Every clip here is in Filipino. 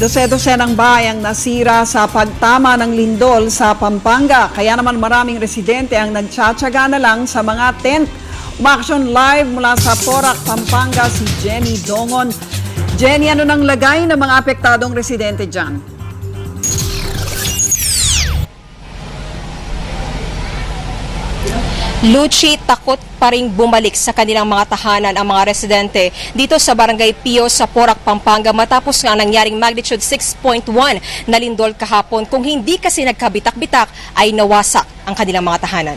Dose-dosenang bahay ang nasira sa pagtama ng lindol sa Pampanga. Kaya naman maraming residente ang nagtsatsaga na lang sa mga tent. Umaksyon live mula sa Porac, Pampanga si Jenny Dongon. Jenny, ano nang lagay ng mga apektadong residente dyan? Luchi, takot pa ring bumalik sa kanilang mga tahanan ang mga residente dito sa Barangay Pio sa Porac, Pampanga matapos nga nangyaring magnitude 6.1 na lindol kahapon. Kung hindi kasi nagkabitak-bitak ay nawasak ang kanilang mga tahanan.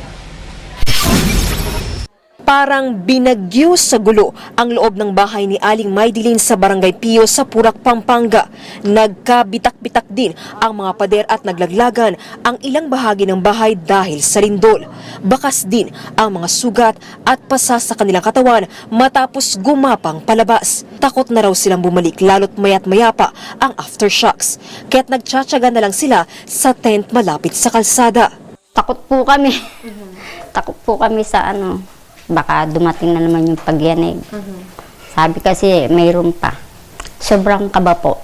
Parang binagyo sa gulo ang loob ng bahay ni Aling Maydilin sa Barangay Pio sa Porac, Pampanga. Nagkabitak-bitak din ang mga pader at naglaglagan ang ilang bahagi ng bahay dahil sa lindol. Bakas din ang mga sugat at pasa sa kanilang katawan matapos gumapang palabas. Takot na raw silang bumalik lalo't maya't maya pa ang aftershocks. Kaya't nagtsatsaga na lang sila sa tent malapit sa kalsada. Takot po kami. Takot po kami sa baka dumating na naman yung pagyanig. Sabi kasi mayroon pa. Sobrang kaba po.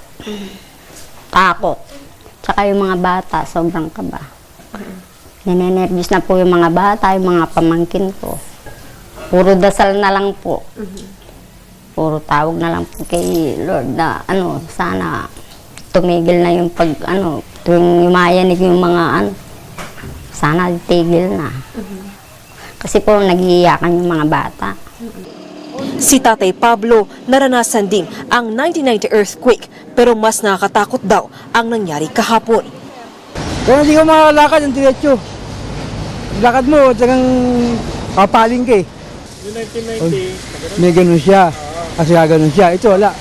Takot. Tsaka yung mga bata, sobrang kaba. Ninenervous na po yung mga bata, yung mga pamangkin ko. Puro dasal na lang po. Puro tawag na lang po kay Lord na sana tumigil na yung tuwing yumayanig yung mga sana tigil na. Kasi po nagiiyakan yung mga bata. Si Tatay Pablo naranasan din ang 1990 earthquake pero mas nakakatakot daw ang nangyari kahapon. Kaya hindi ka makalakad ng diretso. Lakad mo, talagang papaling ka eh. Yung 1990, May ganun siya. Kasi gano'n siya. Ito wala.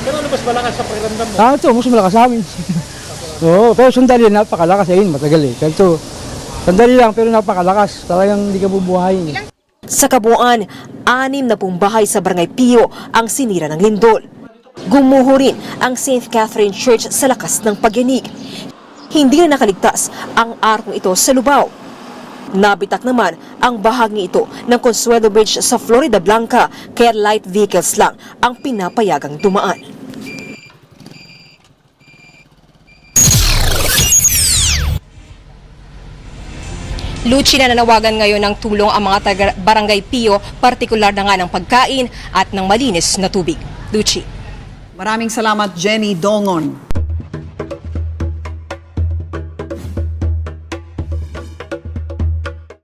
pero ano mas malakas sa pakiramdam mo? Ito, mas malakas sa amin. Oo, pero sandali, napakalakas. Ayun, matagal eh. Kaya ito, sandali lang pero napakalakas. Talagang hindi ka bubuhayin. Sa kabuuan, 6 na pong bahay sa Barangay Pio ang sinira ng lindol. Gumuho rin ang St. Catherine Church sa lakas ng pagyanig. Hindi na nakaligtas ang arkong ito sa Lubao. Nabitak naman ang bahagi ito ng Consuelo Bridge sa Florida Blanca kaya light vehicles lang ang pinapayagang dumaan. Luchi na nanawagan ngayon ng tulong ang mga taga-Barangay Pio, partikular na nga ng pagkain at ng malinis na tubig. Luchi. Maraming salamat, Jenny Dongon.